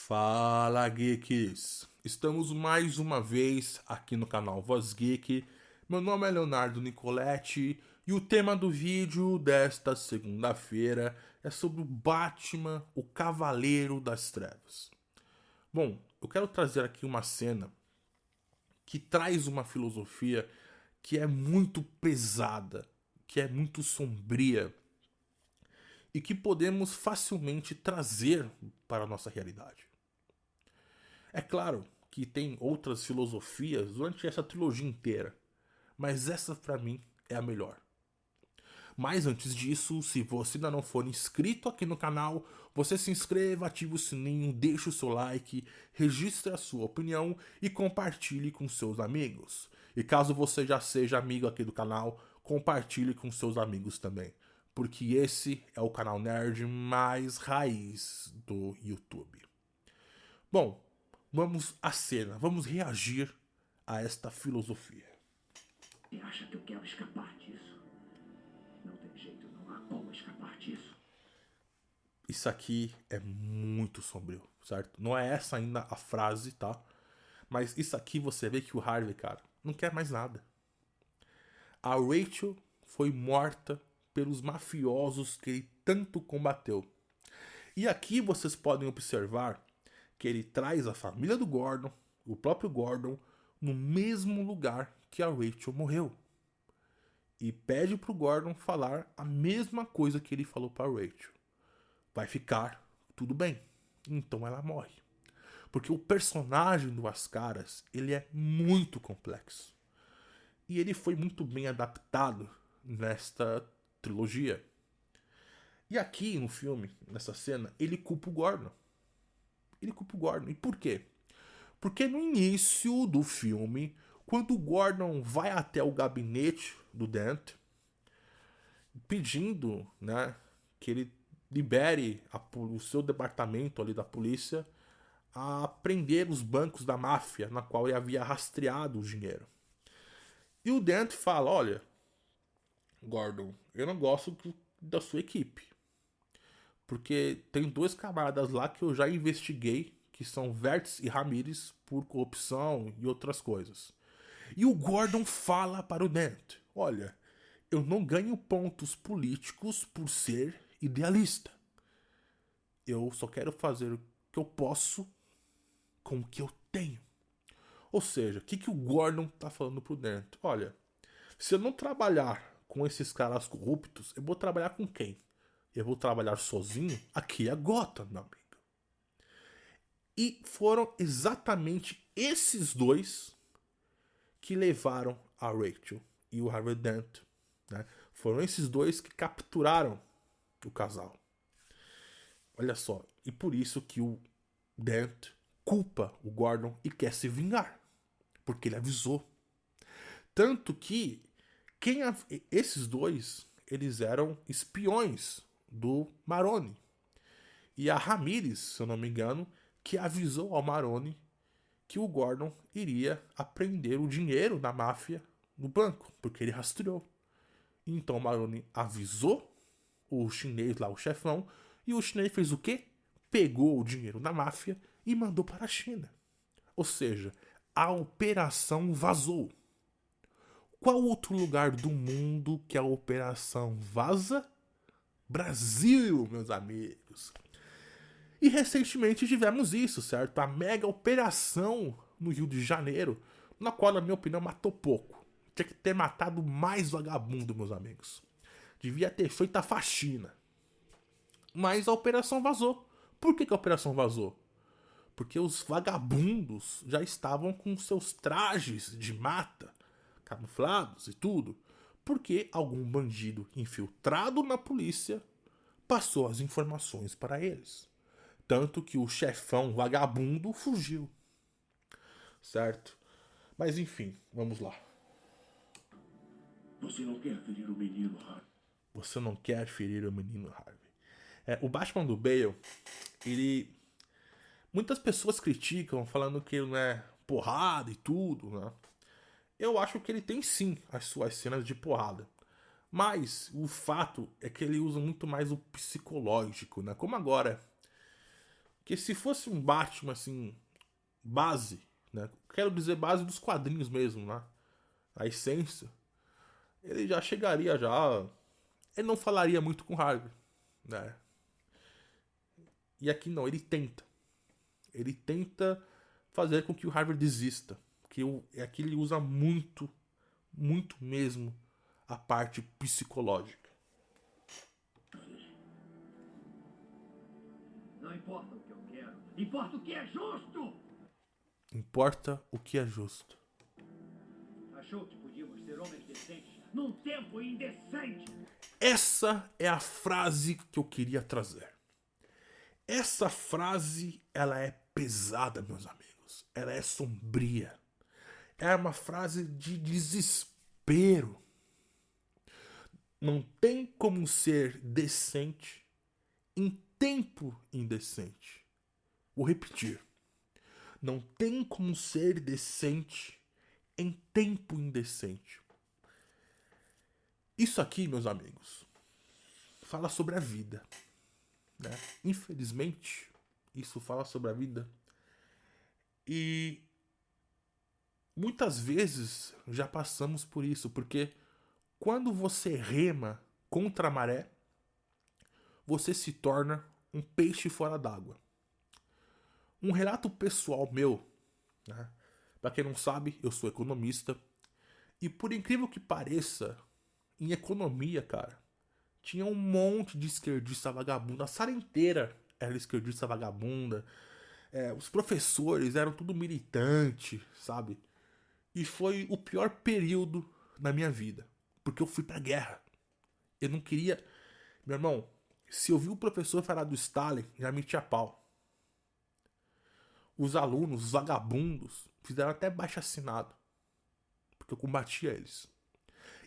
Fala, geeks! Estamos mais uma vez aqui no canal Voz Geek. Meu nome é Leonardo Nicoletti e o tema do vídeo desta segunda-feira é sobre o Batman, o Cavaleiro das Trevas. Bom, eu quero trazer aqui uma cena que traz uma filosofia que é muito pesada, que é muito sombria e que podemos facilmente trazer para a nossa realidade. É claro que tem outras filosofias durante essa trilogia inteira, mas essa pra mim é a melhor. Mas antes disso, se você ainda não for inscrito aqui no canal, você se inscreva, ative o sininho, deixe o seu like, registre a sua opinião e compartilhe com seus amigos. E caso você já seja amigo aqui do canal, compartilhe com seus amigos também, porque esse é o canal nerd mais raiz do YouTube. Bom, vamos à cena, vamos reagir a esta filosofia. Você acha que eu quero escapar disso? Não tem jeito, não há como escapar disso. Isso aqui é muito sombrio, certo? Não é essa ainda a frase, tá? Mas isso aqui você vê que o Harvey, cara, não quer mais nada. A Rachel foi morta pelos mafiosos que ele tanto combateu. E aqui vocês podem observar que ele traz a família do Gordon, o próprio Gordon, no mesmo lugar que a Rachel morreu. E pede pro Gordon falar a mesma coisa que ele falou pra Rachel. Vai ficar tudo bem. Então ela morre. Porque o personagem do As Caras, ele é muito complexo. E ele foi muito bem adaptado nesta trilogia. E aqui no filme, nessa cena, ele culpa o Gordon. Ele culpa o Gordon. E por quê? Porque no início do filme, quando o Gordon vai até o gabinete do Dent, pedindo, né, que ele libere o seu departamento ali da polícia a prender os bancos da máfia na qual ele havia rastreado o dinheiro. E o Dent fala, olha, Gordon, eu não gosto da sua equipe. Porque tem dois camaradas lá que eu já investiguei, que são Vertz e Ramirez, por corrupção e outras coisas. E o Gordon fala para o Dent, olha, eu não ganho pontos políticos por ser idealista. Eu só quero fazer o que eu posso com o que eu tenho. Ou seja, o que o Gordon tá falando pro Dent? Olha, se eu não trabalhar com esses caras corruptos, eu vou trabalhar com quem? Eu vou trabalhar sozinho? Aqui é Gotham, meu amigo. E foram exatamente esses dois que levaram a Rachel e o Harvey Dent. Né? Foram esses dois que capturaram o casal. Olha só, e por isso que o Dent culpa o Gordon e quer se vingar. Porque ele avisou. Tanto que esses dois, eles eram espiões do Maroni. E a Ramirez, se eu não me engano, que avisou ao Maroni que o Gordon iria apreender o dinheiro da máfia no banco, porque ele rastreou. Então o Maroni avisou o chinês lá, o chefão, e o chinês fez o quê? Pegou o dinheiro da máfia e mandou para a China. Ou seja, a operação vazou. Qual outro lugar do mundo que a operação vaza? Brasil, meus amigos. E recentemente tivemos isso, certo? A mega operação no Rio de Janeiro, na qual, na minha opinião, matou pouco. Tinha que ter matado mais vagabundo, meus amigos. Devia ter feito a faxina. Mas a operação vazou. Por que a operação vazou? Porque os vagabundos já estavam com seus trajes de mata, camuflados e tudo. Porque algum bandido infiltrado na polícia passou as informações para eles. Tanto que o chefão vagabundo fugiu. Certo? Mas enfim, vamos lá. Você não quer ferir o menino, Harvey. Você não quer ferir o menino Harvey. O Batman do Bale, ele... Muitas pessoas criticam, falando que ele não é porrada e tudo, né? Eu acho que ele tem sim as suas cenas de porrada. Mas o fato é que ele usa muito mais o psicológico, né? Como agora que se fosse um Batman, assim, base, né? Quero dizer base dos quadrinhos mesmo, né? A essência. Ele já chegaria já... Ele não falaria muito com Harvey, né? E aqui não, ele tenta. Ele tenta fazer com que o Harvey desista. Porque aqui ele usa muito, muito mesmo a parte psicológica. Não importa o que eu quero, importa o que é justo! Importa o que é justo. Achou que podíamos ser homens decentes num tempo indecente? Essa é a frase que eu queria trazer. Essa frase, ela é pesada, meus amigos. Ela é sombria. É uma frase de desespero. Não tem como ser decente em tempo indecente. Vou repetir. Não tem como ser decente em tempo indecente. Isso aqui, meus amigos, fala sobre a vida, né? Infelizmente, isso fala sobre a vida. E muitas vezes já passamos por isso, porque quando você rema contra a maré, você se torna um peixe fora d'água. Um relato pessoal meu, né? Para quem não sabe, eu sou economista. E por incrível que pareça, em economia, cara, tinha um monte de esquerdista vagabunda. A sala inteira era esquerdista vagabunda. Os professores eram tudo militante, sabe? E foi o pior período na minha vida. Porque eu fui pra guerra. Eu não queria... Meu irmão, se eu vi o professor falar do Stalin, já metia pau. Os alunos, os vagabundos, fizeram até baixo-assinado. Porque eu combatia eles.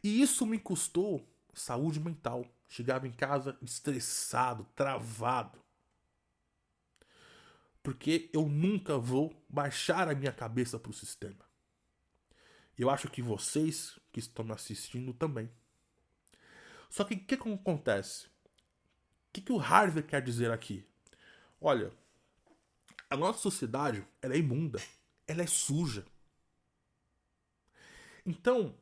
E isso me custou saúde mental. Chegava em casa estressado, travado. Porque eu nunca vou baixar a minha cabeça pro sistema. Eu acho que vocês que estão me assistindo também. Só que o que acontece? O que o Harvey quer dizer aqui? Olha, a nossa sociedade, ela é imunda. Ela é suja. Então,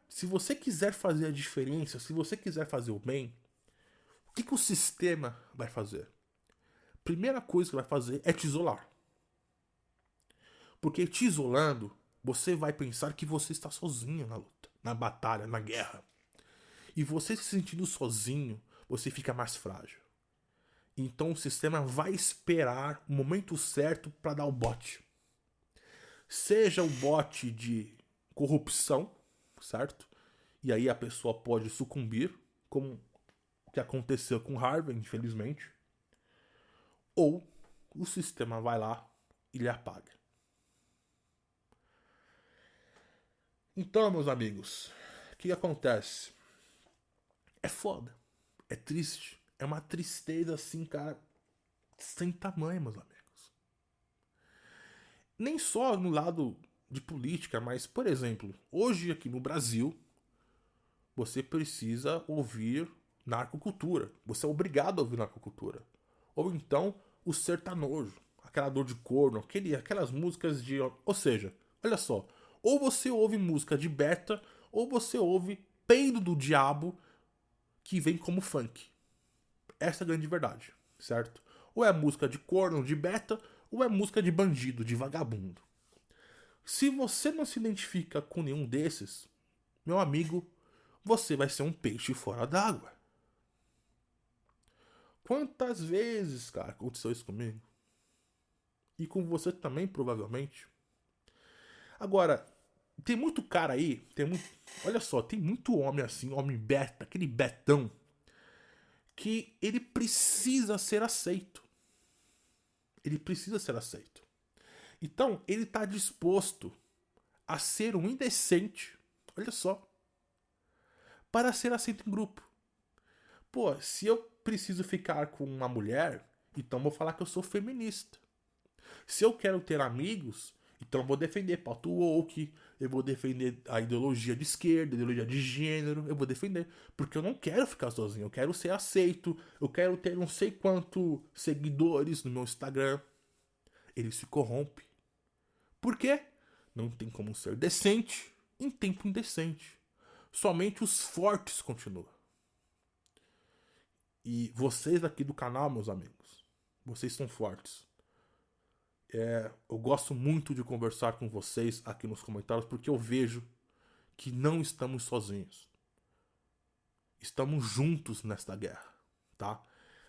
se você quiser fazer a diferença, se você quiser fazer o bem, o que o sistema vai fazer? Primeira coisa que vai fazer é te isolar. Porque te isolando, você vai pensar que você está sozinho na luta, na batalha, na guerra. E você se sentindo sozinho, você fica mais frágil. Então o sistema vai esperar o momento certo para dar o bote. Seja o bote de corrupção, certo? E aí a pessoa pode sucumbir, como o que aconteceu com Harvey, infelizmente. Ou o sistema vai lá e lhe apaga. Então, meus amigos, o que acontece? É foda. É triste. É uma tristeza assim, cara, sem tamanho, meus amigos. Nem só no lado de política, mas, por exemplo, hoje aqui no Brasil, você precisa ouvir narcocultura. Você é obrigado a ouvir narcocultura. Ou então o sertanojo, aquela dor de corno, aquelas músicas de... Ou seja, olha só, ou você ouve música de Beta, ou você ouve peido do diabo que vem como funk. Essa é a grande verdade, certo? Ou é música de corno, de Beta, ou é música de bandido, de vagabundo. Se você não se identifica com nenhum desses, meu amigo, você vai ser um peixe fora d'água. Quantas vezes, cara, aconteceu isso comigo? E com você também, provavelmente. Agora, tem muito cara aí, olha só, tem muito homem assim, homem beta, aquele betão, que ele precisa ser aceito. Ele precisa ser aceito. Então, ele está disposto a ser um indecente, olha só, para ser aceito em grupo. Pô, se eu preciso ficar com uma mulher, então vou falar que eu sou feminista. Se eu quero ter amigos, então vou defender pauta woke, eu vou defender a ideologia de esquerda, a ideologia de gênero, eu vou defender. Porque eu não quero ficar sozinho, eu quero ser aceito, eu quero ter não sei quanto seguidores no meu Instagram. Ele se corrompe. Por quê? Não tem como ser decente em tempo indecente. Somente os fortes continuam. E vocês aqui do canal, meus amigos, vocês são fortes. Eu gosto muito de conversar com vocês aqui nos comentários porque eu vejo que não estamos sozinhos. Estamos juntos nesta guerra, tá?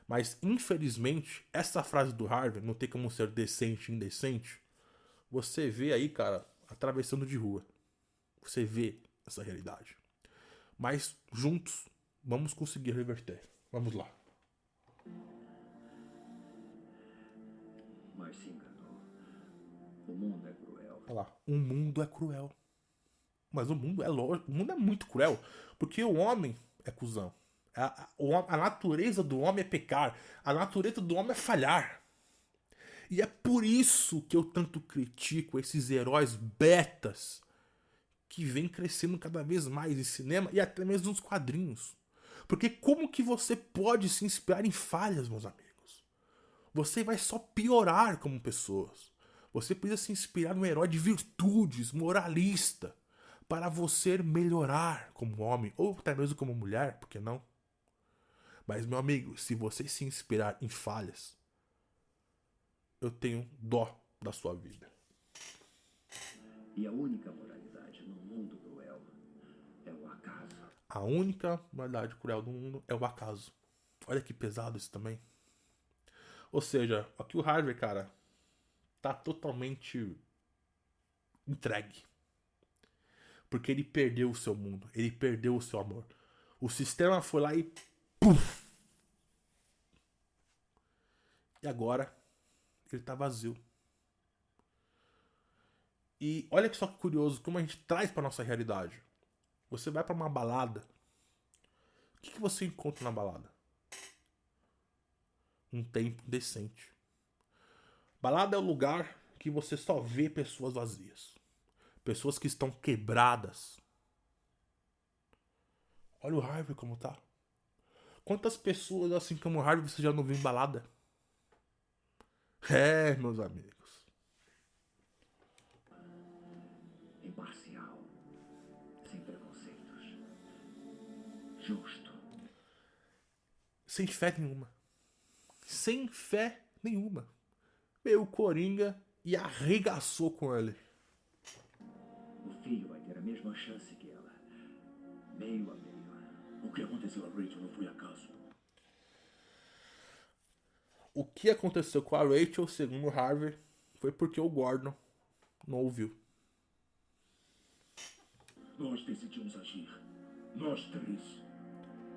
Mas, infelizmente, essa frase do Harvey, não tem como ser decente e indecente, você vê aí, cara, atravessando de rua. Você vê essa realidade. Mas, juntos, vamos conseguir reverter. Vamos lá. Mas se enganou. O mundo é cruel. Olha lá. O mundo é cruel. Mas o mundo é lógico. O mundo é muito cruel. Porque o homem é cuzão. A natureza do homem é pecar. A natureza do homem é falhar. E é por isso que eu tanto critico esses heróis betas que vem crescendo cada vez mais em cinema e até mesmo nos quadrinhos. Porque como que você pode se inspirar em falhas, meus amigos? Você vai só piorar como pessoas. Você precisa se inspirar num herói de virtudes, moralista, para você melhorar como homem, ou até mesmo como mulher, por que não? Mas, meu amigo, se você se inspirar em falhas, eu tenho dó da sua vida. E a única moralidade no mundo cruel é o acaso. A única moralidade cruel do mundo é o acaso. Olha que pesado isso também. Ou seja, aqui o Harvey, cara, tá totalmente entregue. Porque ele perdeu o seu mundo. Ele perdeu o seu amor. O sistema foi lá e... Puf! E agora, ele tá vazio. E olha só que curioso, como a gente traz pra nossa realidade. Você vai pra uma balada. O que você encontra na balada? Um tempo decente. Balada é o lugar que você só vê pessoas vazias. Pessoas que estão quebradas. Olha o Harvey como tá. Quantas pessoas assim como o Harvey você já não viu em balada? É, meus amigos. Imparcial. Sem preconceitos. Justo. Sem fé nenhuma. Sem fé nenhuma. Veio o Coringa e arregaçou com ele. O filho vai ter a mesma chance que ela. Meio a meio. O que aconteceu a Rachel não foi acaso. O que aconteceu com a Rachel, segundo o Harvey, foi porque o Gordon não ouviu. Nós decidimos agir. Nós três.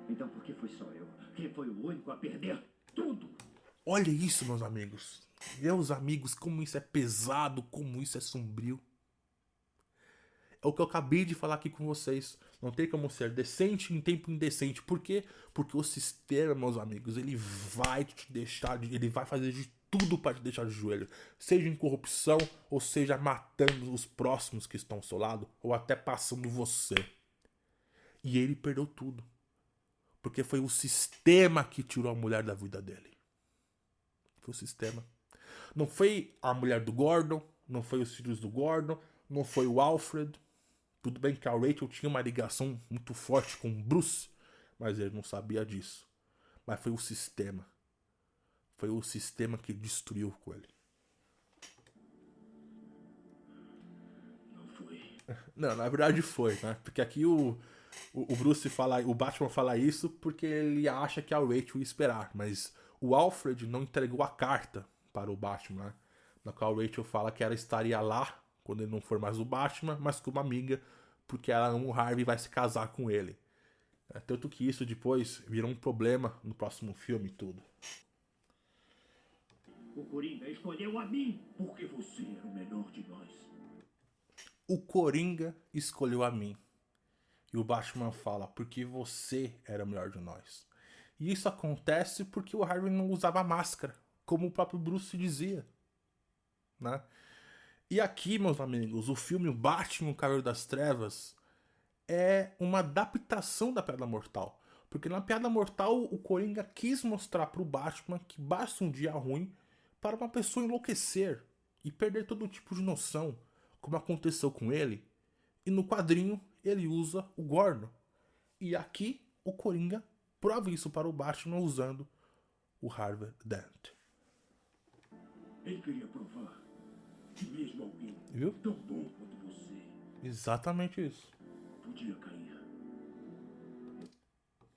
Então por que foi só eu? Quem foi o único a perder tudo? Olha isso, meus amigos. Meus amigos, como isso é pesado, como isso é sombrio. É o que eu acabei de falar aqui com vocês. Não tem como ser decente em tempo indecente. Por quê? Porque o sistema, meus amigos, ele vai te deixar, ele vai fazer de tudo para te deixar de joelho. Seja em corrupção, ou seja matando os próximos que estão ao seu lado, ou até passando você. E ele perdeu tudo. Porque foi o sistema que tirou a mulher da vida dele. Foi o sistema. Não foi a mulher do Gordon, não foi os filhos do Gordon, não foi o Alfred. Tudo bem que a Rachel tinha uma ligação muito forte com o Bruce, mas ele não sabia disso. Mas foi o sistema. Foi o sistema que destruiu com ele. Não foi. Não, na verdade foi, né? Porque aqui o Bruce fala, o Batman fala isso porque ele acha que a Rachel ia esperar, mas o Alfred não entregou a carta para o Batman, né? Na qual a Rachel fala que ela estaria lá quando ele não for mais o Batman, mas como amiga, porque ela ama o Harvey e vai se casar com ele. Tanto que isso depois virou um problema no próximo filme e tudo. O Coringa escolheu a mim porque você era o melhor de nós. O Coringa escolheu a mim. E o Batman fala, porque você era o melhor de nós. E isso acontece porque o Harvey não usava máscara, como o próprio Bruce dizia. Né? E aqui, meus amigos, o filme O Batman, o Cavaleiro das Trevas é uma adaptação da Piada Mortal. Porque na Piada Mortal, o Coringa quis mostrar pro Batman que basta um dia ruim para uma pessoa enlouquecer e perder todo tipo de noção, como aconteceu com ele. E no quadrinho, ele usa o Gordon. E aqui, o Coringa prova isso para o Batman usando o Harvey Dent. Ele queria provar que mesmo alguém Viu? tão bom quanto você Exatamente isso. podia cair.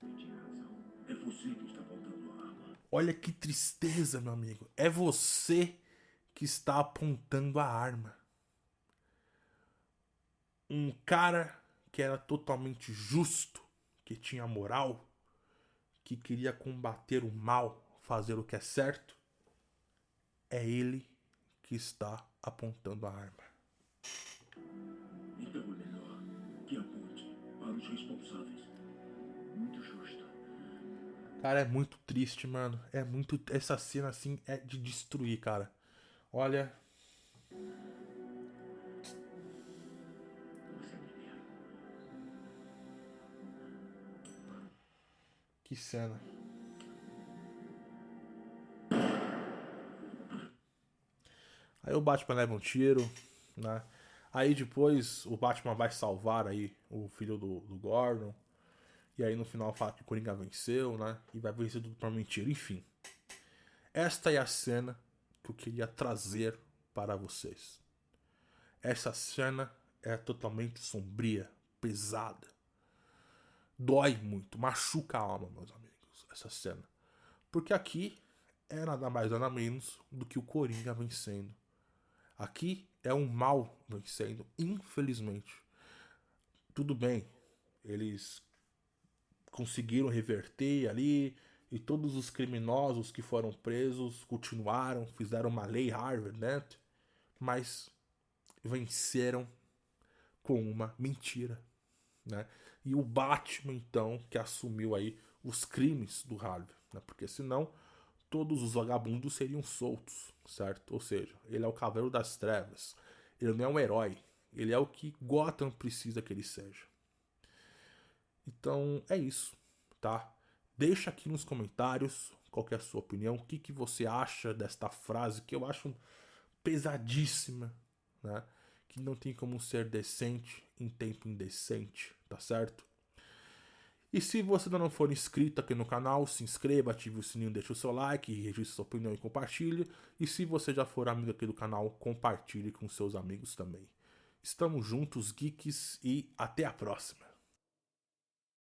Ele tinha razão. É você que está faltando a arma. Olha que tristeza, meu amigo. É você que está apontando a arma. Um cara que era totalmente justo, que tinha moral, que queria combater o mal, fazer o que é certo, é ele que está apontando a arma. Então é melhor que aponte para os responsáveis. Muito justo. Cara, é muito triste, mano. É muito. Essa cena assim é de destruir, cara. Olha. Você me vê. Que cena. Aí o Batman leva um tiro, né? Aí depois o Batman vai salvar aí o filho do Gordon. E aí no final fala que o Coringa venceu, né? E vai vencer tudo por mentira. Enfim. Esta é a cena que eu queria trazer para vocês. Essa cena é totalmente sombria, pesada. Dói muito, machuca a alma, meus amigos, essa cena. Porque aqui é nada mais nada menos do que o Coringa vencendo. Aqui é um mal vencendo, infelizmente. Tudo bem, eles conseguiram reverter ali, e todos os criminosos que foram presos continuaram, fizeram uma lei Harvey, né? Mas venceram com uma mentira, né? E o Batman, então, que assumiu aí os crimes do Harvey, né? Porque senão todos os vagabundos seriam soltos, certo? Ou seja, ele é o Cavaleiro das Trevas. Ele não é um herói. Ele é o que Gotham precisa que ele seja. Então, é isso, tá? Deixa aqui nos comentários qual é a sua opinião, o que você acha desta frase que eu acho pesadíssima, né? Que não tem como ser decente em tempo indecente, tá certo? E se você ainda não for inscrito aqui no canal, se inscreva, ative o sininho, deixe o seu like, registre sua opinião e compartilhe. E se você já for amigo aqui do canal, compartilhe com seus amigos também. Estamos juntos, geeks, e até a próxima!